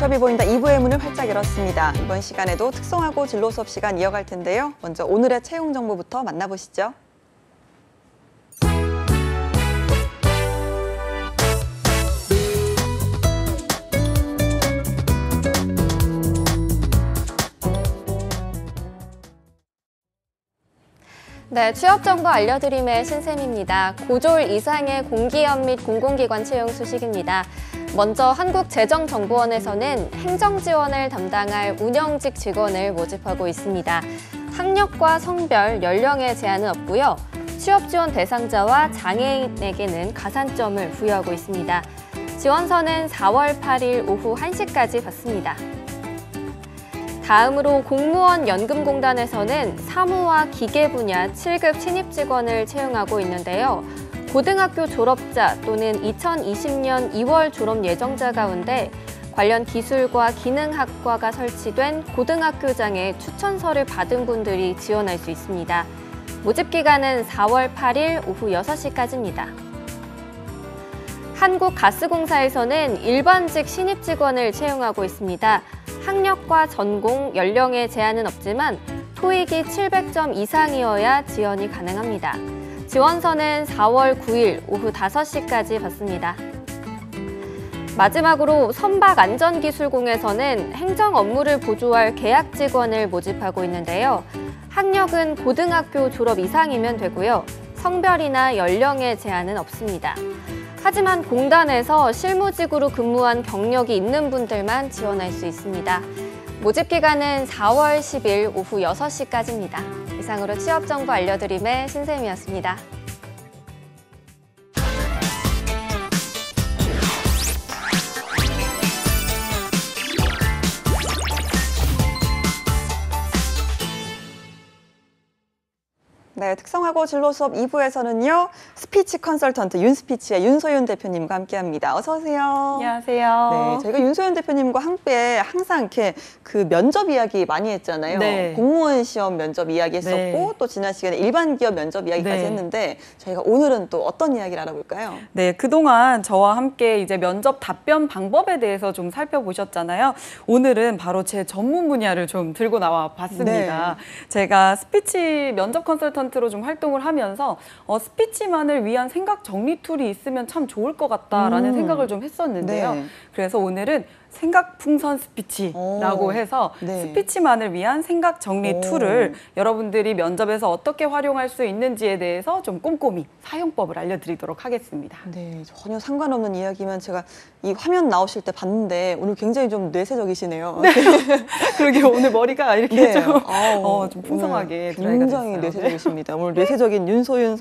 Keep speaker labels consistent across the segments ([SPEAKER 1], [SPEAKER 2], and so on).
[SPEAKER 1] 취업이 보인다 2부의 문을 활짝 열었습니다. 이번 시간에도 특성화고 진로 수업 시간 이어갈 텐데요. 먼저 오늘의 채용 정보부터 만나보시죠.
[SPEAKER 2] 네, 취업 정보 알려드림의 신샘입니다. 고졸 이상의 공기업 및 공공기관 채용 소식입니다. 먼저 한국재정정보원에서는 행정지원을 담당할 운영직 직원을 모집하고 있습니다. 학력과 성별, 연령에 제한은 없고요. 취업지원 대상자와 장애인에게는 가산점을 부여하고 있습니다. 지원서는 4월 8일 오후 1시까지 받습니다. 다음으로 공무원 연금공단에서는 사무와 기계 분야 7급 신입 직원을 채용하고 있는데요. 고등학교 졸업자 또는 2020년 2월 졸업 예정자 가운데 관련 기술과 기능학과가 설치된 고등학교장의 추천서를 받은 분들이 지원할 수 있습니다. 모집 기간은 4월 8일 오후 6시까지입니다. 한국가스공사에서는 일반직 신입 직원을 채용하고 있습니다. 학력과 전공, 연령에 제한은 없지만 토익이 700점 이상이어야 지원이 가능합니다. 지원서는 4월 9일 오후 5시까지 받습니다. 마지막으로 선박안전기술공에서는 행정 업무를 보조할 계약 직원을 모집하고 있는데요. 학력은 고등학교 졸업 이상이면 되고요. 성별이나 연령에 제한은 없습니다. 하지만 공단에서 실무직으로 근무한 경력이 있는 분들만 지원할 수 있습니다. 모집 기간은 4월 10일 오후 6시까지입니다. 이상으로 취업정보 알려드림의 신샘이었습니다.
[SPEAKER 1] 네, 특성화고 진로 수업 2부에서는요. 스피치 컨설턴트 윤스피치의 윤소윤 대표님과 함께합니다. 어서 오세요.
[SPEAKER 3] 안녕하세요.
[SPEAKER 1] 네, 저희가 윤소윤 대표님과 함께 항상 이렇게 그 면접 이야기 많이 했잖아요.
[SPEAKER 3] 네.
[SPEAKER 1] 공무원 시험 면접 이야기 했었고
[SPEAKER 3] 네.
[SPEAKER 1] 또 지난 시간에 일반 기업 면접 이야기까지
[SPEAKER 3] 네.
[SPEAKER 1] 했는데 저희가 오늘은 또 어떤 이야기를 알아볼까요?
[SPEAKER 3] 네, 그동안 저와 함께 이제 면접 답변 방법에 대해서 좀 살펴보셨잖아요. 오늘은 바로 제 전문 분야를 좀 들고 나와 봤습니다.
[SPEAKER 1] 네.
[SPEAKER 3] 제가 스피치 면접 컨설턴트로 좀 활동을 하면서 스피치만을 위한 생각 정리 툴이 있으면 참 좋을 것 같다라는 생각을 좀 했었는데요.
[SPEAKER 1] 네.
[SPEAKER 3] 그래서 오늘은 생각 풍선 스피치라고 해서
[SPEAKER 1] 네.
[SPEAKER 3] 스피치만을 위한 생각 정리
[SPEAKER 1] 오.
[SPEAKER 3] 툴을 여러분들이 면접에서 어떻게 활용할 수 있는지에 대해서 좀 꼼꼼히 사용법을 알려드리도록 하겠습니다.
[SPEAKER 1] 네, 전혀 상관없는 이야기만 제가 이 화면 나오실 때 봤는데 오늘 굉장히 좀 뇌세적이시네요.
[SPEAKER 3] 네. 그러게 오늘 머리가 이렇게
[SPEAKER 1] 네.
[SPEAKER 3] 좀 풍성하게 드라이가
[SPEAKER 1] 굉장히
[SPEAKER 3] 됐어요.
[SPEAKER 1] 뇌세적이십니다. 오늘 뇌세적인 윤소윤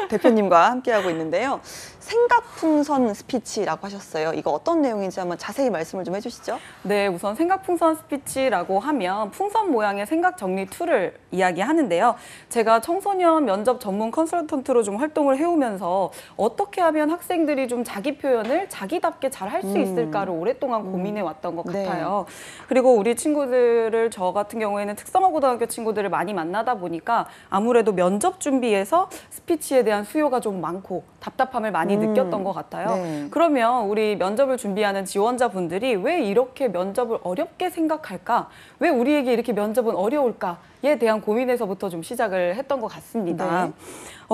[SPEAKER 1] 대표님과 함께하고 있는데요. 생각풍선 스피치라고 하셨어요. 이거 어떤 내용인지 한번 자세히 말씀을 좀 해주시죠.
[SPEAKER 3] 네, 우선 생각풍선 스피치라고 하면 풍선 모양의 생각 정리 툴을 이야기하는데요. 제가 청소년 면접 전문 컨설턴트로 좀 활동을 해오면서 어떻게 하면 학생들이 좀 자기 표현을 자기답게 잘 할 수 있을까를 오랫동안 고민해 왔던 것
[SPEAKER 1] 네.
[SPEAKER 3] 같아요. 그리고 우리 친구들을 저 같은 경우에는 특성화고등학교 친구들을 많이 만나다 보니까 아무래도 면접 준비에서 스피치에 대한 수요가 좀 많고 답답함을 많이 느꼈던 것 같아요.
[SPEAKER 1] 네.
[SPEAKER 3] 그러면 우리 면접을 준비하는 지원자분들이 왜 이렇게 면접을 어렵게 생각할까? 왜 우리에게 이렇게 면접은 어려울까?에 대한 고민에서부터 좀 시작을 했던 것 같습니다.
[SPEAKER 1] 네.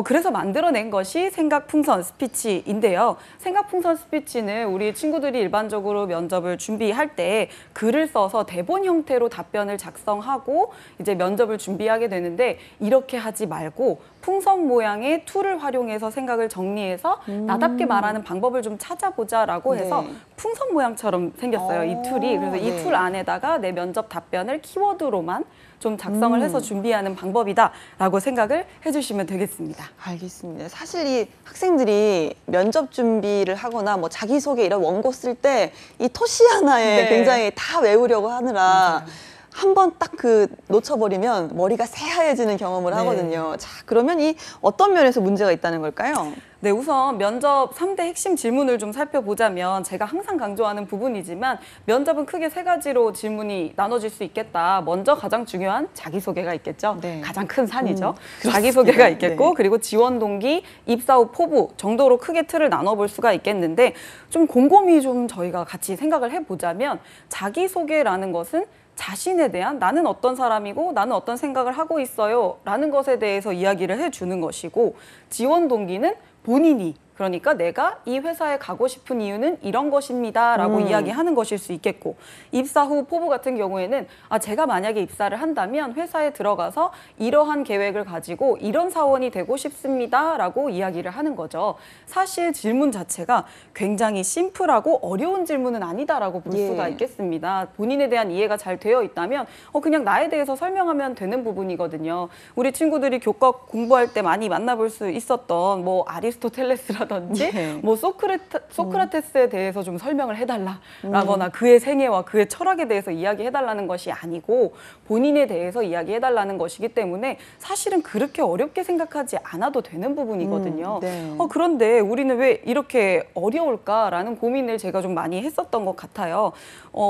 [SPEAKER 3] 그래서 만들어낸 것이 생각풍선 스피치인데요. 생각풍선 스피치는 우리 친구들이 일반적으로 면접을 준비할 때 글을 써서 대본 형태로 답변을 작성하고 이제 면접을 준비하게 되는데 이렇게 하지 말고 풍선 모양의 툴을 활용해서 생각을 정리해서 나답게 말하는 방법을 좀 찾아보자라고 해서
[SPEAKER 1] 네.
[SPEAKER 3] 풍선 모양처럼 생겼어요, 이 툴이. 그래서 이
[SPEAKER 1] 네.
[SPEAKER 3] 툴 안에다가 내 면접 답변을 키워드로만 좀 작성을 해서 준비하는 방법이다라고 생각을 해주시면 되겠습니다.
[SPEAKER 1] 알겠습니다. 사실 이 학생들이 면접 준비를 하거나 뭐 자기소개 이런 원고 쓸 때 이 토시 하나에
[SPEAKER 3] 네.
[SPEAKER 1] 굉장히 다 외우려고 하느라 한 번 딱 그 놓쳐버리면 머리가 새하얘지는 경험을
[SPEAKER 3] 네.
[SPEAKER 1] 하거든요. 자, 그러면 이 어떤 면에서 문제가 있다는 걸까요?
[SPEAKER 3] 네, 우선 면접 3대 핵심 질문을 좀 살펴보자면 제가 항상 강조하는 부분이지만 면접은 크게 세 가지로 질문이 나눠질 수 있겠다. 먼저 가장 중요한 자기소개가 있겠죠.
[SPEAKER 1] 네.
[SPEAKER 3] 가장 큰 산이죠.
[SPEAKER 1] 그렇습니다.
[SPEAKER 3] 자기소개가 있겠고
[SPEAKER 1] 네.
[SPEAKER 3] 그리고 지원 동기, 입사 후 포부 정도로 크게 틀을 나눠볼 수가 있겠는데 좀 곰곰이 좀 저희가 같이 생각을 해보자면 자기소개라는 것은 자신에 대한 나는 어떤 사람이고 나는 어떤 생각을 하고 있어요 라는 것에 대해서 이야기를 해주는 것이고 지원 동기는 본인이 그러니까 내가 이 회사에 가고 싶은 이유는 이런 것입니다 라고 이야기하는 것일 수 있겠고 입사 후 포부 같은 경우에는 제가 만약에 입사를 한다면 회사에 들어가서 이러한 계획을 가지고 이런 사원이 되고 싶습니다 라고 이야기를 하는 거죠. 사실 질문 자체가 굉장히 심플하고 어려운 질문은 아니다라고 볼
[SPEAKER 1] 예.
[SPEAKER 3] 수가 있겠습니다. 본인에 대한 이해가 잘 되어 있다면 그냥 나에 대해서 설명하면 되는 부분이거든요. 우리 친구들이 교과 공부할 때 많이 만나볼 수 있었던 뭐 아리스토텔레스라든지
[SPEAKER 1] 네.
[SPEAKER 3] 뭐 소크라테스에 대해서 좀 설명을 해달라라거나 그의 생애와 그의 철학에 대해서 이야기해달라는 것이 아니고 본인에 대해서 이야기해달라는 것이기 때문에 사실은 그렇게 어렵게 생각하지 않아도 되는 부분이거든요.
[SPEAKER 1] 네.
[SPEAKER 3] 그런데 우리는 왜 이렇게 어려울까라는 고민을 제가 좀 많이 했었던 것 같아요.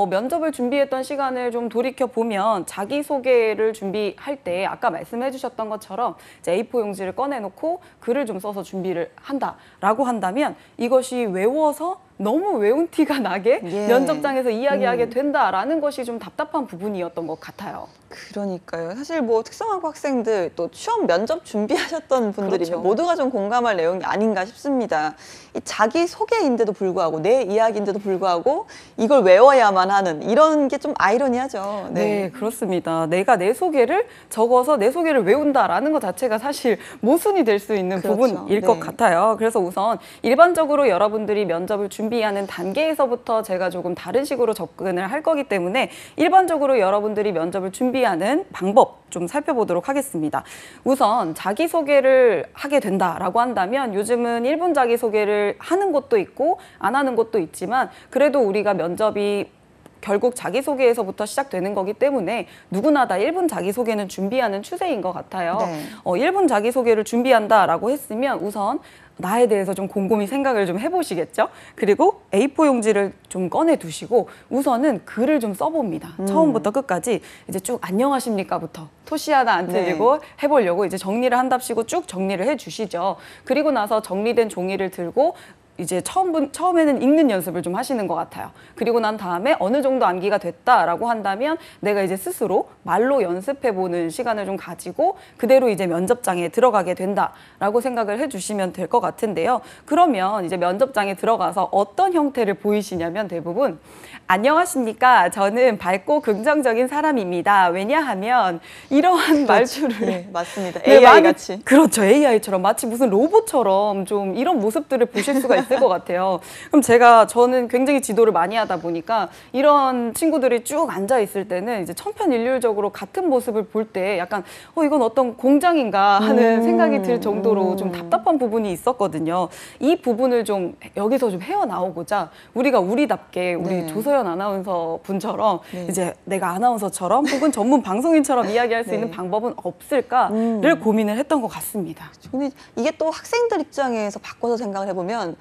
[SPEAKER 3] 면접을 준비했던 시간을 좀 돌이켜보면 자기소개를 준비할 때 아까 말씀해 주셨던 것처럼 이제 A4 용지를 꺼내놓고 글을 좀 써서 준비를 한다라고 한다면 이것이 외워서 너무 외운 티가 나게
[SPEAKER 1] 예.
[SPEAKER 3] 면접장에서 이야기하게 된다라는 것이 좀 답답한 부분이었던 것 같아요.
[SPEAKER 1] 그러니까요. 사실 뭐 특성화고 학생들 또 취업 면접 준비하셨던 분들이면
[SPEAKER 3] 그렇죠.
[SPEAKER 1] 모두가 좀 공감할 내용이 아닌가 싶습니다. 이 자기 소개인데도 불구하고 내 이야기인데도 불구하고 이걸 외워야만 하는 이런 게 좀 아이러니하죠.
[SPEAKER 3] 네, 그렇습니다. 내가 내 소개를 적어서 내 소개를 외운다라는 것 자체가 사실 모순이 될 수 있는
[SPEAKER 1] 그렇죠.
[SPEAKER 3] 부분일
[SPEAKER 1] 네.
[SPEAKER 3] 것 같아요. 그래서 우선 일반적으로 여러분들이 면접을 준비하는 단계에서부터 제가 조금 다른 식으로 접근을 할 거기 때문에 일반적으로 여러분들이 면접을 준비하는 방법 좀 살펴보도록 하겠습니다. 우선 자기소개를 하게 된다라고 한다면 요즘은 1분 자기소개를 하는 곳도 있고 안 하는 곳도 있지만 그래도 우리가 면접이 결국 자기소개에서부터 시작되는 거기 때문에 누구나 다 1분 자기소개는 준비하는 추세인 것 같아요.
[SPEAKER 1] 네.
[SPEAKER 3] 1분 자기소개를 준비한다라고 했으면 우선 나에 대해서 좀 곰곰이 생각을 좀 해보시겠죠? 그리고 A4 용지를 좀 꺼내 두시고 우선은 글을 좀 써봅니다. 처음부터 끝까지 이제 쭉 안녕하십니까부터 토시 하나 안 틀리고 해보려고 이제 정리를 한답시고 쭉 정리를 해주시죠. 그리고 나서 정리된 종이를 들고 이제 처음에는 읽는 연습을 좀 하시는 것 같아요. 그리고 난 다음에 어느 정도 암기가 됐다라고 한다면 내가 이제 스스로 말로 연습해보는 시간을 좀 가지고 그대로 이제 면접장에 들어가게 된다라고 생각을 해주시면 될 것 같은데요. 그러면 이제 면접장에 들어가서 어떤 형태를 보이시냐면 대부분 안녕하십니까. 저는 밝고 긍정적인 사람입니다. 왜냐하면 이러한 말투를
[SPEAKER 1] 네, 맞습니다.
[SPEAKER 3] 네,
[SPEAKER 1] AI
[SPEAKER 3] 많이-
[SPEAKER 1] 같이.
[SPEAKER 3] 그렇죠. AI처럼 마치 무슨 로봇처럼 좀 이런 모습들을 보실 수가 있을 것 같아요. 그럼 저는 굉장히 지도를 많이 하다 보니까 이런 친구들이 쭉 앉아 있을 때는 이제 천편일률적으로 같은 모습을 볼 때 약간 이건 어떤 공장인가 하는 생각이 들 정도로 좀 답답한 부분이 있었거든요. 이 부분을 좀 여기서 좀 헤어나오고자 우리가 우리답게 우리
[SPEAKER 1] 네.
[SPEAKER 3] 조서연 아나운서 분처럼
[SPEAKER 1] 네.
[SPEAKER 3] 이제 내가 아나운서처럼 혹은 전문 방송인처럼 이야기할 수
[SPEAKER 1] 네.
[SPEAKER 3] 있는 방법은 없을까를 고민을 했던 것 같습니다.
[SPEAKER 1] 근데 이게 또 학생들 입장에서 바꿔서 생각을 해보면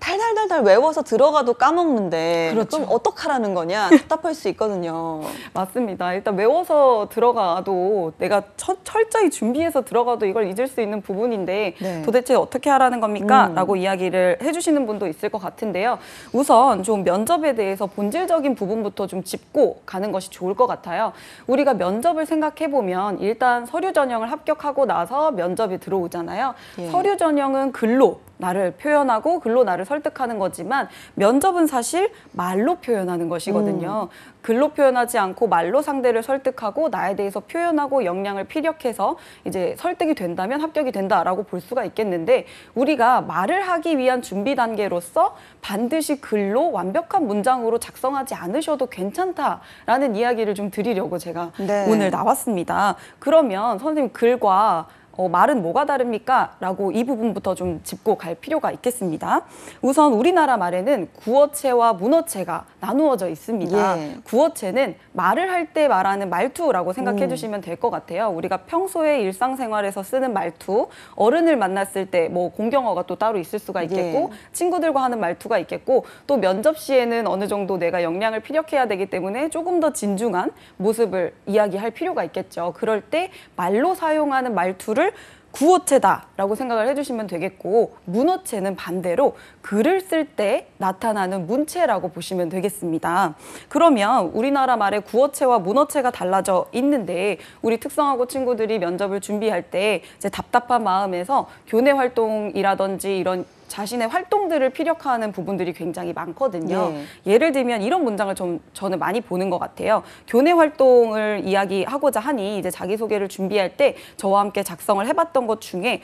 [SPEAKER 1] 달달달달 외워서 들어가도 까먹는데
[SPEAKER 3] 그렇죠.
[SPEAKER 1] 그럼 어떡하라는 거냐 답답할 수 있거든요.
[SPEAKER 3] 맞습니다. 일단 외워서 들어가도 내가 철저히 준비해서 들어가도 이걸 잊을 수 있는 부분인데
[SPEAKER 1] 네.
[SPEAKER 3] 도대체 어떻게 하라는 겁니까? 라고 이야기를 해주시는 분도 있을 것 같은데요. 우선 좀 면접에 대해서 본질적인 부분부터 좀 짚고 가는 것이 좋을 것 같아요. 우리가 면접을 생각해보면 일단 서류 전형을 합격하고 나서 면접에 들어오잖아요.
[SPEAKER 1] 예.
[SPEAKER 3] 서류 전형은 글로 나를 표현하고 글로 나를 설득하는 거지만 면접은 사실 말로 표현하는 것이거든요. 글로 표현하지 않고 말로 상대를 설득하고 나에 대해서 표현하고 역량을 피력해서 이제 설득이 된다면 합격이 된다라고 볼 수가 있겠는데 우리가 말을 하기 위한 준비 단계로서 반드시 글로 완벽한 문장으로 작성하지 않으셔도 괜찮다라는 이야기를 좀 드리려고 제가
[SPEAKER 1] 네.
[SPEAKER 3] 오늘 나왔습니다. 그러면 선생님 글과 말은 뭐가 다릅니까? 라고 이 부분부터 좀 짚고 갈 필요가 있겠습니다. 우선 우리나라 말에는 구어체와 문어체가 나누어져 있습니다.
[SPEAKER 1] 예.
[SPEAKER 3] 구어체는 말을 할 때 말하는 말투라고 생각해 주시면 될 것 같아요. 우리가 평소에 일상생활에서 쓰는 말투, 어른을 만났을 때 뭐 공경어가 또 따로 있을 수가 있겠고,
[SPEAKER 1] 예.
[SPEAKER 3] 친구들과 하는 말투가 있겠고, 또 면접 시에는 어느 정도 내가 역량을 피력해야 되기 때문에 조금 더 진중한 모습을 이야기할 필요가 있겠죠. 그럴 때 말로 사용하는 말투를 구어체다라고 생각을 해주시면 되겠고, 문어체는 반대로 글을 쓸 때 나타나는 문체라고 보시면 되겠습니다. 그러면 우리나라 말의 구어체와 문어체가 달라져 있는데, 우리 특성화고 친구들이 면접을 준비할 때 이제 답답한 마음에서 교내 활동이라든지 이런 자신의 활동들을 피력하는 부분들이 굉장히 많거든요. 예를 들면 이런 문장을 저는 많이 보는 것 같아요. 교내 활동을 이야기하고자 하니 이제 자기소개를 준비할 때 저와 함께 작성을 해봤던 것 중에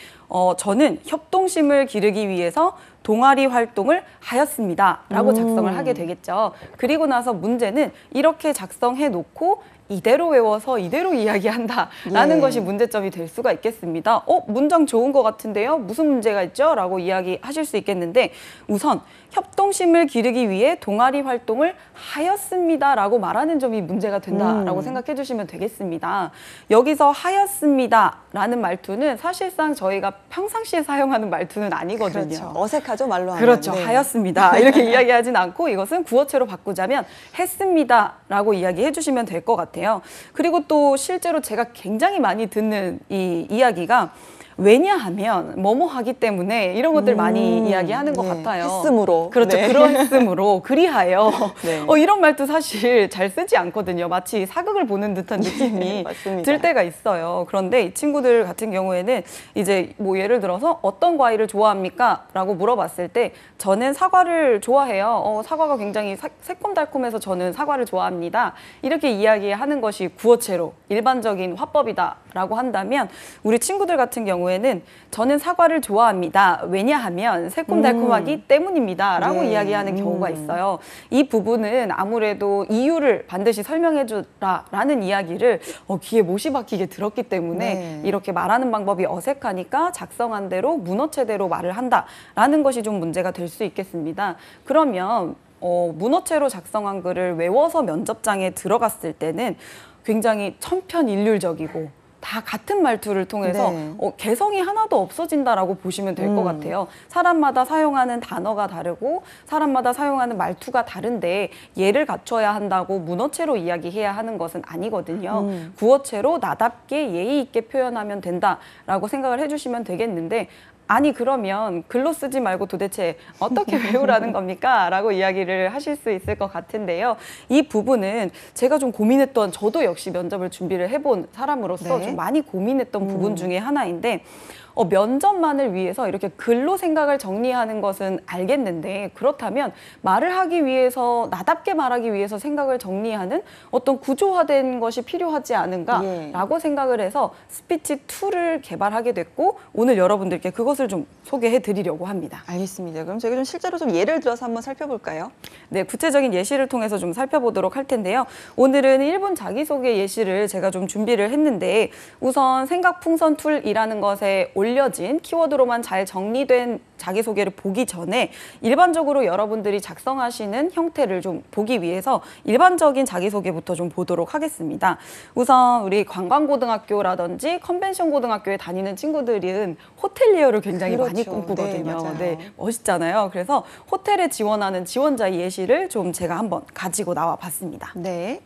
[SPEAKER 3] 저는 협동심을 기르기 위해서 동아리 활동을 하였습니다. 라고 작성을 하게 되겠죠. 그리고 나서 문제는 이렇게 작성해 놓고 이대로 외워서 이대로 이야기한다라는
[SPEAKER 1] 예.
[SPEAKER 3] 것이 문제점이 될 수가 있겠습니다. 문장 좋은 것 같은데요? 무슨 문제가 있죠? 라고 이야기하실 수 있겠는데, 우선 협동심을 기르기 위해 동아리 활동을 하였습니다 라고 말하는 점이 문제가 된다라고 생각해 주시면 되겠습니다. 여기서 하였습니다 라는 말투는 사실상 저희가 평상시에 사용하는 말투는 아니거든요.
[SPEAKER 1] 그렇죠. 어색하죠, 말로 하면.
[SPEAKER 3] 그렇죠.
[SPEAKER 1] 네.
[SPEAKER 3] 하였습니다. 이렇게 이야기하진 않고 이것은 구어체로 바꾸자면 했습니다 라고 이야기해 주시면 될 것 같아요. 그리고 또 실제로 제가 굉장히 많이 듣는 이 이야기가 왜냐하면 뭐뭐 하기 때문에 이런 것들 많이 이야기하는 것 같아요.
[SPEAKER 1] 했으므로.
[SPEAKER 3] 그렇죠.
[SPEAKER 1] 네.
[SPEAKER 3] 그러했으므로 그리하여
[SPEAKER 1] 네.
[SPEAKER 3] 이런 말도 사실 잘 쓰지 않거든요. 마치 사극을 보는 듯한 느낌이
[SPEAKER 1] 맞습니다.
[SPEAKER 3] 들 때가 있어요. 그런데 이 친구들 같은 경우에는 이제 뭐 예를 들어서 어떤 과일을 좋아합니까? 라고 물어봤을 때 저는 사과를 좋아해요. 사과가 굉장히 새콤달콤해서 저는 사과를 좋아합니다. 이렇게 이야기하는 것이 구어체로 일반적인 화법이다 라고 한다면, 우리 친구들 같은 경우에는 저는 사과를 좋아합니다. 왜냐하면 새콤달콤하기 때문입니다. 라고
[SPEAKER 1] 네.
[SPEAKER 3] 이야기하는 경우가 있어요. 이 부분은 아무래도 이유를 반드시 설명해 주라 라는 이야기를 귀에 못이 박히게 들었기 때문에
[SPEAKER 1] 네.
[SPEAKER 3] 이렇게 말하는 방법이 어색하니까 작성한 대로 문어체대로 말을 한다라는 것이 좀 문제가 될 수 있겠습니다. 그러면 문어체로 작성한 글을 외워서 면접장에 들어갔을 때는 굉장히 천편일률적이고 다 같은 말투를 통해서
[SPEAKER 1] 네.
[SPEAKER 3] 개성이 하나도 없어진다라고 보시면 될 것 같아요. 사람마다 사용하는 단어가 다르고 사람마다 사용하는 말투가 다른데 예를 갖춰야 한다고 문어체로 이야기해야 하는 것은 아니거든요. 구어체로 나답게 예의 있게 표현하면 된다라고 생각을 해주시면 되겠는데, 아니 그러면 글로 쓰지 말고 도대체 어떻게 외우라는 겁니까? 라고 이야기를 하실 수 있을 것 같은데요. 이 부분은 제가 좀 고민했던, 저도 역시 면접을 준비를 해본 사람으로서
[SPEAKER 1] 네.
[SPEAKER 3] 좀 많이 고민했던 부분 중에 하나인데, 면접만을 위해서 이렇게 글로 생각을 정리하는 것은 알겠는데, 그렇다면 말을 하기 위해서, 나답게 말하기 위해서 생각을 정리하는 어떤 구조화된 것이 필요하지 않은가라고 생각을 해서 스피치 툴을 개발하게 됐고, 오늘 여러분들께 그것을 좀 소개해 드리려고 합니다.
[SPEAKER 1] 알겠습니다. 그럼 저희가 좀 실제로 좀 예를 들어서 한번 살펴볼까요?
[SPEAKER 3] 네, 구체적인 예시를 통해서 좀 살펴보도록 할 텐데요. 오늘은 1분 자기소개 예시를 제가 좀 준비를 했는데, 우선 생각풍선 툴이라는 것에 올려진 키워드로만 잘 정리된 자기소개를 보기 전에 일반적으로 여러분들이 작성하시는 형태를 좀 보기 위해서 일반적인 자기소개부터 좀 보도록 하겠습니다. 우선 우리 관광고등학교라든지 컨벤션 고등학교에 다니는 친구들은 호텔리어를 굉장히 많이
[SPEAKER 1] 그렇죠.
[SPEAKER 3] 꿈꾸거든요.
[SPEAKER 1] 네, 맞아요.
[SPEAKER 3] 네, 멋있잖아요. 그래서 호텔에 지원하는 지원자의 예시를 좀 제가 한번 가지고 나와 봤습니다.
[SPEAKER 1] 네.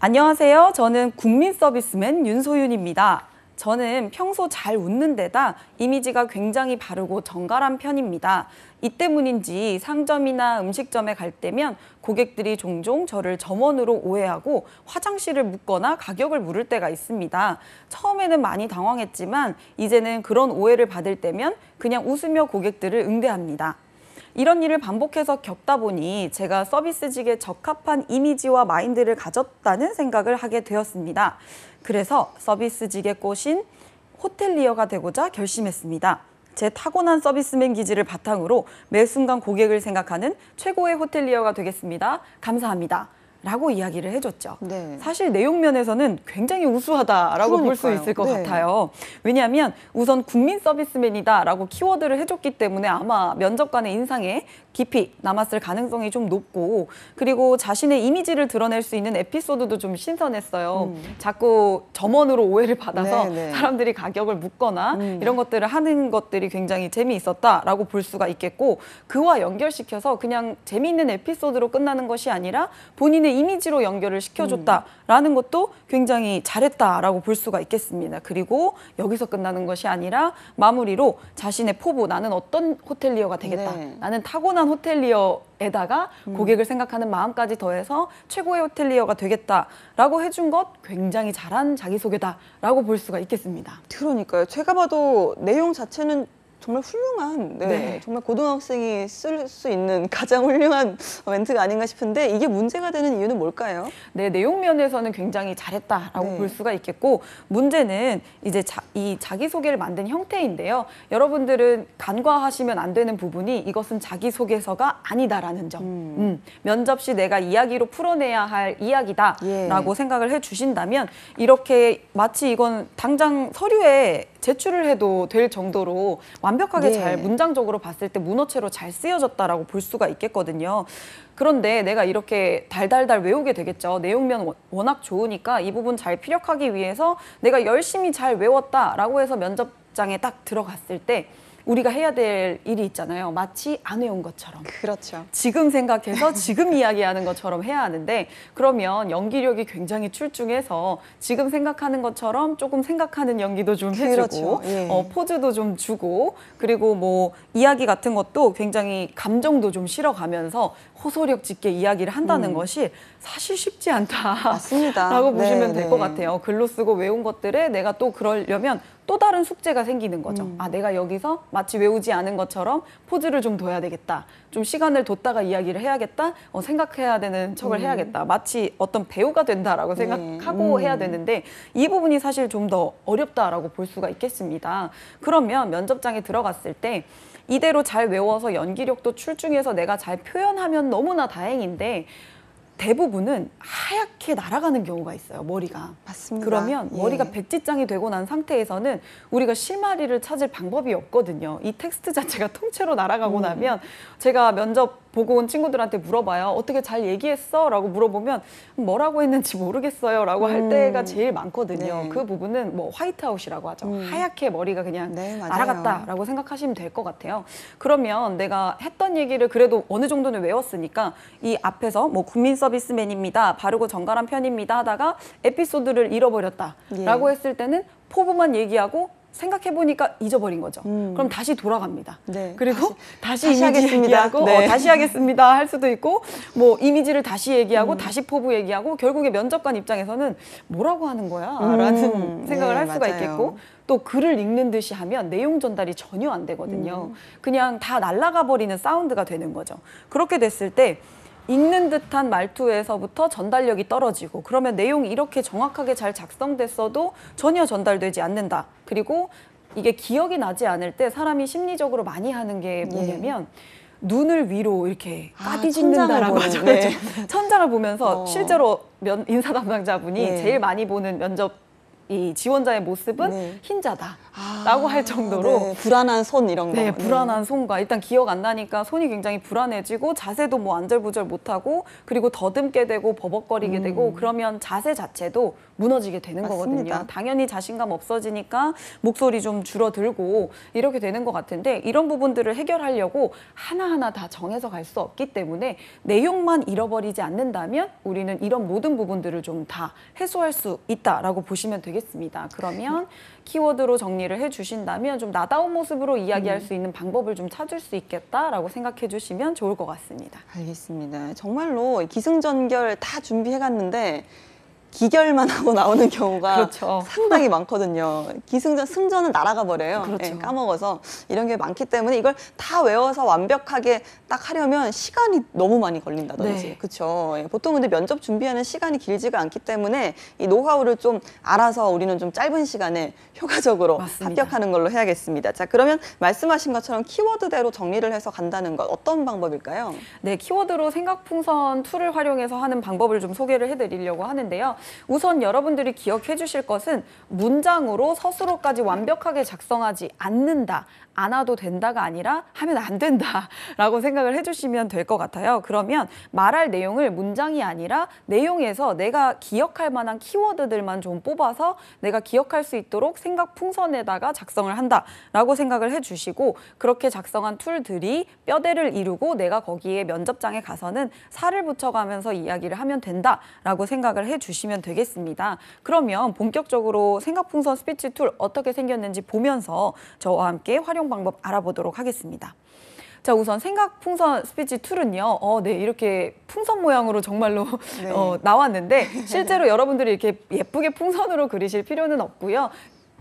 [SPEAKER 3] 안녕하세요. 저는 국민 서비스맨 윤소윤입니다. 저는 평소 잘 웃는 데다 이미지가 굉장히 바르고 정갈한 편입니다. 이 때문인지 상점이나 음식점에 갈 때면 고객들이 종종 저를 점원으로 오해하고 화장실을 묻거나 가격을 물을 때가 있습니다. 처음에는 많이 당황했지만 이제는 그런 오해를 받을 때면 그냥 웃으며 고객들을 응대합니다. 이런 일을 반복해서 겪다 보니 제가 서비스직에 적합한 이미지와 마인드를 가졌다는 생각을 하게 되었습니다. 그래서 서비스직에 꽂힌 호텔리어가 되고자 결심했습니다. 제 타고난 서비스맨 기질을 바탕으로 매 순간 고객을 생각하는 최고의 호텔리어가 되겠습니다. 감사합니다. 라고 이야기를 해줬죠.
[SPEAKER 1] 네.
[SPEAKER 3] 사실 내용면에서는 굉장히 우수하다라고 볼 수
[SPEAKER 1] 그러니까요.
[SPEAKER 3] 있을 것
[SPEAKER 1] 네.
[SPEAKER 3] 같아요. 왜냐하면 우선 국민 서비스맨이다라고 키워드를 해줬기 때문에 아마 면접관의 인상에 깊이 남았을 가능성이 좀 높고, 그리고 자신의 이미지를 드러낼 수 있는 에피소드도 좀 신선했어요. 자꾸 점원으로 오해를 받아서
[SPEAKER 1] 네, 네.
[SPEAKER 3] 사람들이 가격을 묻거나 이런 것들을 하는 것들이 굉장히 재미있었다라고 볼 수가 있겠고, 그와 연결시켜서 그냥 재미있는 에피소드로 끝나는 것이 아니라 본인의 이미지로 연결을 시켜줬다라는 것도 굉장히 잘했다라고 볼 수가 있겠습니다. 그리고 여기서 끝나는 것이 아니라 마무리로 자신의 포부, 나는 어떤 호텔리어가 되겠다.
[SPEAKER 1] 네.
[SPEAKER 3] 나는 타고난 호텔리어에다가 고객을 생각하는 마음까지 더해서 최고의 호텔리어가 되겠다라고 해준 것 굉장히 잘한 자기소개다라고 볼 수가 있겠습니다.
[SPEAKER 1] 그러니까요. 제가 봐도 내용 자체는 정말 훌륭한,
[SPEAKER 3] 네.
[SPEAKER 1] 정말 고등학생이 쓸 수 있는 가장 훌륭한 멘트가 아닌가 싶은데 이게 문제가 되는 이유는 뭘까요?
[SPEAKER 3] 네, 내용 면에서는 굉장히 잘했다라고
[SPEAKER 1] 네.
[SPEAKER 3] 볼 수가 있겠고, 문제는 이제 이 자기소개를 만든 형태인데요. 여러분들은 간과하시면 안 되는 부분이 이것은 자기소개서가 아니다라는 점. 면접 시 내가 이야기로 풀어내야 할 이야기다라고
[SPEAKER 1] 예.
[SPEAKER 3] 생각을 해주신다면, 이렇게 마치 이건 당장 서류에 제출을 해도 될 정도로 완벽하게
[SPEAKER 1] 예.
[SPEAKER 3] 잘 문장적으로 봤을 때 문어체로 잘 쓰여졌다라고 볼 수가 있겠거든요. 그런데 내가 이렇게 달달달 외우게 되겠죠. 내용면 워낙 좋으니까 이 부분 잘 피력하기 위해서 내가 열심히 잘 외웠다라고 해서 면접장에 딱 들어갔을 때 우리가 해야 될 일이 있잖아요. 마치 안 외운 것처럼.
[SPEAKER 1] 그렇죠.
[SPEAKER 3] 지금 생각해서 지금 이야기하는 것처럼 해야 하는데, 그러면 연기력이 굉장히 출중해서 지금 생각하는 것처럼 조금 생각하는 연기도 좀 해주고,
[SPEAKER 1] 그렇죠. 예.
[SPEAKER 3] 포즈도 좀 주고, 그리고 뭐 이야기 같은 것도 굉장히 감정도 좀 실어가면서 호소력 짙게 이야기를 한다는 것이 사실 쉽지 않다.
[SPEAKER 1] 맞습니다.
[SPEAKER 3] 라고 보시면
[SPEAKER 1] 네,
[SPEAKER 3] 될 것
[SPEAKER 1] 네.
[SPEAKER 3] 같아요. 글로 쓰고 외운 것들에 내가 또 그러려면 또 다른 숙제가 생기는 거죠. 아, 내가 여기서 마치 외우지 않은 것처럼 포즈를 좀 둬야 되겠다. 좀 시간을 뒀다가 이야기를 해야겠다. 생각해야 되는 척을 해야겠다. 마치 어떤 배우가 된다라고 생각하고 해야 되는데, 이 부분이 사실 좀 더 어렵다라고 볼 수가 있겠습니다. 그러면 면접장에 들어갔을 때 이대로 잘 외워서 연기력도 출중해서 내가 잘 표현하면 너무나 다행인데, 대부분은 하얗게 날아가는 경우가 있어요, 머리가.
[SPEAKER 1] 맞습니다.
[SPEAKER 3] 그러면
[SPEAKER 1] 예.
[SPEAKER 3] 머리가 백지장이 되고 난 상태에서는 우리가 실마리를 찾을 방법이 없거든요. 이 텍스트 자체가 통째로 날아가고 나면, 제가 면접 보고 온 친구들한테 물어봐요. 어떻게 잘 얘기했어? 라고 물어보면 뭐라고 했는지 모르겠어요 라고 할 때가 제일 많거든요.
[SPEAKER 1] 네.
[SPEAKER 3] 그 부분은 뭐 화이트아웃이라고 하죠. 하얗게 머리가 그냥
[SPEAKER 1] 네, 맞아요.
[SPEAKER 3] 날아갔다라고 생각하시면 될 것 같아요. 그러면 내가 했던 얘기를 그래도 어느 정도는 외웠으니까 이 앞에서 뭐 국민 서비스맨입니다. 바르고 정갈한 편입니다 하다가 에피소드를 잃어버렸다라고
[SPEAKER 1] 예.
[SPEAKER 3] 했을 때는 포부만 얘기하고 생각해보니까 잊어버린 거죠. 그럼 다시 돌아갑니다.
[SPEAKER 1] 네.
[SPEAKER 3] 그리고 다시
[SPEAKER 1] 다시
[SPEAKER 3] 이미지
[SPEAKER 1] 하겠습니다.
[SPEAKER 3] 얘기하고
[SPEAKER 1] 네.
[SPEAKER 3] 다시 하겠습니다 할 수도 있고, 뭐 이미지를 다시 얘기하고 다시 포부 얘기하고, 결국에 면접관 입장에서는 뭐라고 하는 거야? 라는 생각을
[SPEAKER 1] 네,
[SPEAKER 3] 할 수가
[SPEAKER 1] 맞아요.
[SPEAKER 3] 있겠고, 또 글을 읽는 듯이 하면 내용 전달이 전혀 안 되거든요. 그냥 다 날아가 버리는 사운드가 되는 거죠. 그렇게 됐을 때 읽는 듯한 말투에서부터 전달력이 떨어지고, 그러면 내용이 이렇게 정확하게 잘 작성됐어도 전혀 전달되지 않는다. 그리고 이게 기억이 나지 않을 때 사람이 심리적으로 많이 하는 게 뭐냐면 눈을 위로 이렇게
[SPEAKER 1] 아,
[SPEAKER 3] 까디짓는다라고
[SPEAKER 1] 천장을
[SPEAKER 3] 하죠.
[SPEAKER 1] 보는, 네.
[SPEAKER 3] 그렇죠? 천장을 보면서 실제로 인사 담당자분이
[SPEAKER 1] 네.
[SPEAKER 3] 제일 많이 보는 면접 이 지원자의 모습은
[SPEAKER 1] 네.
[SPEAKER 3] 흰자다라고 할 정도로
[SPEAKER 1] 네, 불안한 손 이런 거.
[SPEAKER 3] 네, 불안한 손과, 일단 기억 안 나니까 손이 굉장히 불안해지고 자세도 뭐 안절부절 못하고, 그리고 더듬게 되고 버벅거리게 되고, 그러면 자세 자체도 무너지게 되는
[SPEAKER 1] 맞습니다.
[SPEAKER 3] 거거든요. 당연히 자신감 없어지니까 목소리 좀 줄어들고 이렇게 되는 것 같은데, 이런 부분들을 해결하려고 하나하나 다 정해서 갈 수 없기 때문에 내용만 잃어버리지 않는다면 우리는 이런 모든 부분들을 좀 다 해소할 수 있다라고 보시면 되겠습니다. 그러면 키워드로 정리를 해주신다면 좀 나다운 모습으로 이야기할 수 있는 방법을 좀 찾을 수 있겠다라고 생각해 주시면 좋을 것 같습니다.
[SPEAKER 1] 알겠습니다. 정말로 기승전결 다 준비해 갔는데 기결만 하고 나오는 경우가
[SPEAKER 3] 그렇죠.
[SPEAKER 1] 상당히 많거든요. 승전은 날아가 버려요.
[SPEAKER 3] 그렇죠.
[SPEAKER 1] 예, 까먹어서 이런 게 많기 때문에 이걸 다 외워서 완벽하게 딱 하려면 시간이 너무 많이 걸린다든지.
[SPEAKER 3] 네.
[SPEAKER 1] 그렇죠. 예, 보통 근데 면접 준비하는 시간이 길지가 않기 때문에 이 노하우를 좀 알아서 우리는 좀 짧은 시간에 효과적으로
[SPEAKER 3] 맞습니다.
[SPEAKER 1] 합격하는 걸로 해야겠습니다. 자, 그러면 말씀하신 것처럼 키워드대로 정리를 해서 간다는 것 어떤 방법일까요?
[SPEAKER 3] 네, 키워드로 생각풍선 툴을 활용해서 하는 방법을 좀 소개를 해드리려고 하는데요. 우선 여러분들이 기억해 주실 것은 문장으로 서술어까지 완벽하게 작성하지 않는다. 안 와도 된다가 아니라 하면 안 된다라고 생각을 해주시면 될 것 같아요. 그러면 말할 내용을 문장이 아니라 내용에서 내가 기억할 만한 키워드들만 좀 뽑아서 내가 기억할 수 있도록 생각 풍선에다가 작성을 한다라고 생각을 해주시고 그렇게 작성한 툴들이 뼈대를 이루고 내가 거기에 면접장에 가서는 살을 붙여가면서 이야기를 하면 된다라고 생각을 해주시면 되겠습니다. 그러면 본격적으로 생각 풍선 스피치 툴 어떻게 생겼는지 보면서 저와 함께 활용 방법 알아보도록 하겠습니다. 자, 우선 생각 풍선 스피치 툴은요. 네, 이렇게 풍선 모양으로 정말로
[SPEAKER 1] 네.
[SPEAKER 3] 나왔는데 실제로 여러분들이 이렇게 예쁘게 풍선으로 그리실 필요는 없고요.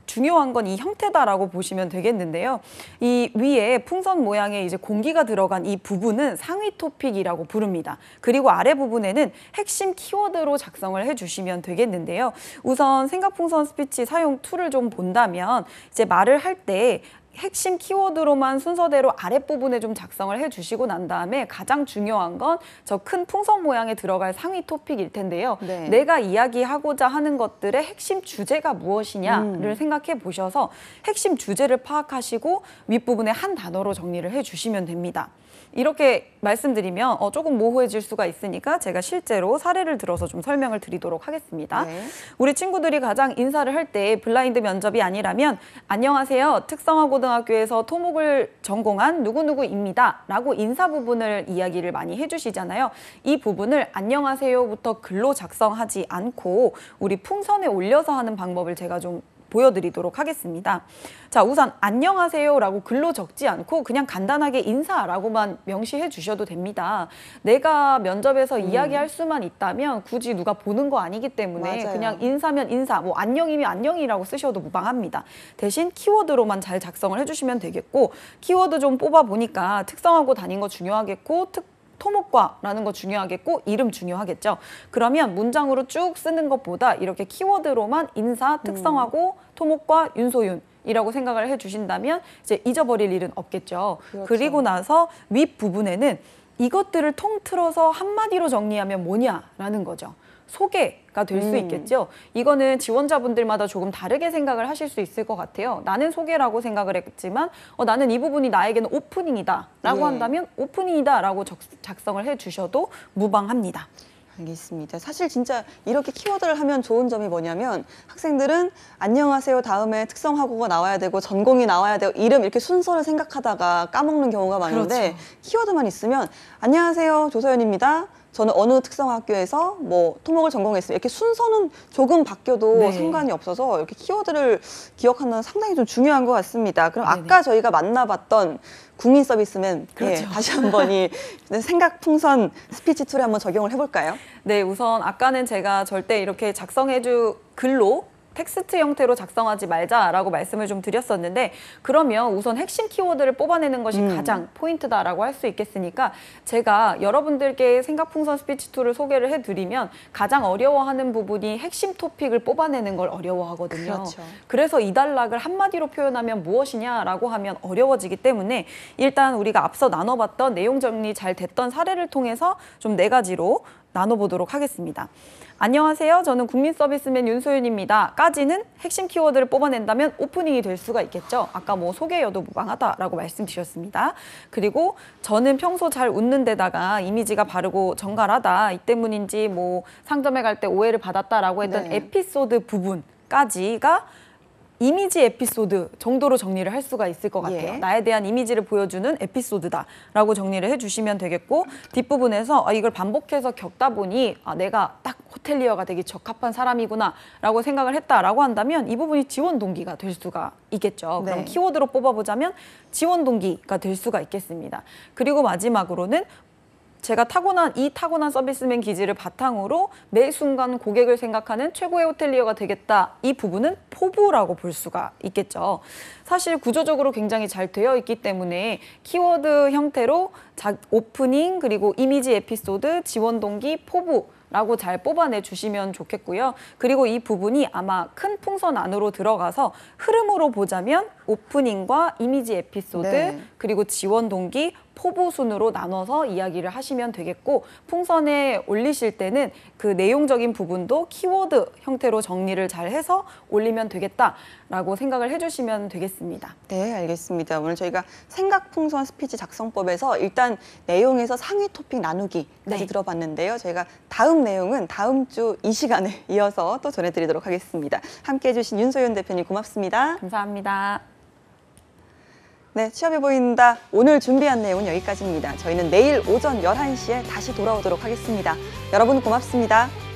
[SPEAKER 3] 중요한 건 이 형태다라고 보시면 되겠는데요. 이 위에 풍선 모양의 이제 공기가 들어간 이 부분은 상위 토픽이라고 부릅니다. 그리고 아래 부분에는 핵심 키워드로 작성을 해주시면 되겠는데요. 우선 생각 풍선 스피치 사용 툴을 좀 본다면 이제 말을 할 때 핵심 키워드로만 순서대로 아랫부분에 좀 작성을 해주시고 난 다음에 가장 중요한 건 저 큰 풍선 모양에 들어갈 상위 토픽일 텐데요.
[SPEAKER 1] 네.
[SPEAKER 3] 내가 이야기하고자 하는 것들의 핵심 주제가 무엇이냐를 생각해 보셔서 핵심 주제를 파악하시고 윗부분에 한 단어로 정리를 해주시면 됩니다. 이렇게 말씀드리면 조금 모호해질 수가 있으니까 제가 실제로 사례를 들어서 좀 설명을 드리도록 하겠습니다.
[SPEAKER 1] 네.
[SPEAKER 3] 우리 친구들이 가장 인사를 할 때 블라인드 면접이 아니라면 안녕하세요. 특성화고등학교에서 토목을 전공한 누구누구입니다. 라고 인사 부분을 이야기를 많이 해주시잖아요. 이 부분을 안녕하세요부터 글로 작성하지 않고 우리 풍선에 올려서 하는 방법을 제가 좀 보여드리도록 하겠습니다. 자, 우선 안녕하세요라고 글로 적지 않고 그냥 간단하게 인사라고만 명시해 주셔도 됩니다. 내가 면접에서 이야기할 수만 있다면 굳이 누가 보는 거 아니기 때문에
[SPEAKER 1] 맞아요.
[SPEAKER 3] 그냥 인사면 인사, 뭐 안녕이면 안녕이라고 쓰셔도 무방합니다. 대신 키워드로만 잘 작성을 해주시면 되겠고 키워드 좀 뽑아보니까 특성하고 다닌 거 중요하겠고 토목과라는 거 중요하겠고 이름 중요하겠죠. 그러면 문장으로 쭉 쓰는 것보다 이렇게 키워드로만 인사, 특성하고 토목과 윤소윤이라고 생각을 해주신다면 이제 잊어버릴 일은 없겠죠.
[SPEAKER 1] 그렇죠.
[SPEAKER 3] 그리고 나서 윗부분에는 이것들을 통틀어서 한마디로 정리하면 뭐냐라는 거죠. 소개가 될 수 있겠죠. 이거는 지원자분들마다 조금 다르게 생각을 하실 수 있을 것 같아요. 나는 소개라고 생각을 했지만 나는 이 부분이 나에게는 오프닝이다 라고
[SPEAKER 1] 예.
[SPEAKER 3] 한다면 오프닝이다 라고 작성을 해주셔도 무방합니다.
[SPEAKER 1] 알겠습니다. 사실 진짜 이렇게 키워드를 하면 좋은 점이 뭐냐면 학생들은 안녕하세요 다음에 특성화고가 나와야 되고 전공이 나와야 되고 이름 이렇게 순서를 생각하다가 까먹는 경우가 많은데
[SPEAKER 3] 그렇죠.
[SPEAKER 1] 키워드만 있으면 안녕하세요 조서연입니다. 저는 어느 특성학교에서 뭐 토목을 전공했어요. 이렇게 순서는 조금 바뀌어도
[SPEAKER 3] 네.
[SPEAKER 1] 상관이 없어서 이렇게 키워드를 기억하는 건 상당히 좀 중요한 것 같습니다. 그럼
[SPEAKER 3] 네네.
[SPEAKER 1] 아까 저희가 만나봤던 국민 서비스맨
[SPEAKER 3] 그렇죠.
[SPEAKER 1] 다시 한번 이 생각 풍선 스피치 툴에 한번 적용을 해볼까요?
[SPEAKER 3] 네, 우선 아까는 제가 절대 이렇게 작성해주 글로 텍스트 형태로 작성하지 말자라고 말씀을 좀 드렸었는데 그러면 우선 핵심 키워드를 뽑아내는 것이 가장 포인트다라고 할 수 있겠으니까 제가 여러분들께 생각풍선 스피치 툴을 소개를 해드리면 가장 어려워하는 부분이 핵심 토픽을 뽑아내는 걸 어려워하거든요.
[SPEAKER 1] 그렇죠.
[SPEAKER 3] 그래서 이 단락을 한마디로 표현하면 무엇이냐라고 하면 어려워지기 때문에 일단 우리가 앞서 나눠봤던 내용 정리 잘 됐던 사례를 통해서 좀 4가지로 나눠보도록 하겠습니다. 안녕하세요. 저는 국민 서비스맨 윤소윤입니다. 까지는 핵심 키워드를 뽑아낸다면 오프닝이 될 수가 있겠죠. 아까 뭐 소개여도 무방하다라고 말씀드렸습니다. 그리고 저는 평소 잘 웃는 데다가 이미지가 바르고 정갈하다. 이 때문인지 뭐 상점에 갈 때 오해를 받았다라고 했던
[SPEAKER 1] 네.
[SPEAKER 3] 에피소드 부분까지가 이미지 에피소드 정도로 정리를 할 수가 있을 것 같아요.
[SPEAKER 1] 예.
[SPEAKER 3] 나에 대한 이미지를 보여주는 에피소드다라고 정리를 해주시면 되겠고 뒷부분에서 이걸 반복해서 겪다 보니 내가 딱 호텔리어가 되기 적합한 사람이구나라고 생각을 했다라고 한다면 이 부분이 지원 동기가 될 수가 있겠죠. 그럼
[SPEAKER 1] 네.
[SPEAKER 3] 키워드로 뽑아보자면 지원 동기가 될 수가 있겠습니다. 그리고 마지막으로는 제가 이 타고난 서비스맨 기질을 바탕으로 매 순간 고객을 생각하는 최고의 호텔리어가 되겠다. 이 부분은 포부라고 볼 수가 있겠죠. 사실 구조적으로 굉장히 잘 되어 있기 때문에 키워드 형태로 오프닝 그리고 이미지 에피소드, 지원 동기, 포부 라고 잘 뽑아내 주시면 좋겠고요. 그리고 이 부분이 아마 큰 풍선 안으로 들어가서 흐름으로 보자면 오프닝과 이미지 에피소드
[SPEAKER 1] 네.
[SPEAKER 3] 그리고 지원 동기, 포부 순으로 나눠서 이야기를 하시면 되겠고 풍선에 올리실 때는 그 내용적인 부분도 키워드 형태로 정리를 잘 해서 올리면 되겠다라고 생각을 해주시면 되겠습니다.
[SPEAKER 1] 네, 알겠습니다. 오늘 저희가 생각풍선 스피치 작성법에서 일단 내용에서 상위 토픽 나누기까지
[SPEAKER 3] 네.
[SPEAKER 1] 들어봤는데요. 저희가 다음 내용은 다음 주 이 시간에 이어서 또 전해드리도록 하겠습니다. 함께해 주신 윤소연 대표님 고맙습니다.
[SPEAKER 3] 감사합니다.
[SPEAKER 1] 네, 취업해 보인다. 오늘 준비한 내용은 여기까지입니다. 저희는 내일 오전 11시에 다시 돌아오도록 하겠습니다. 여러분 고맙습니다.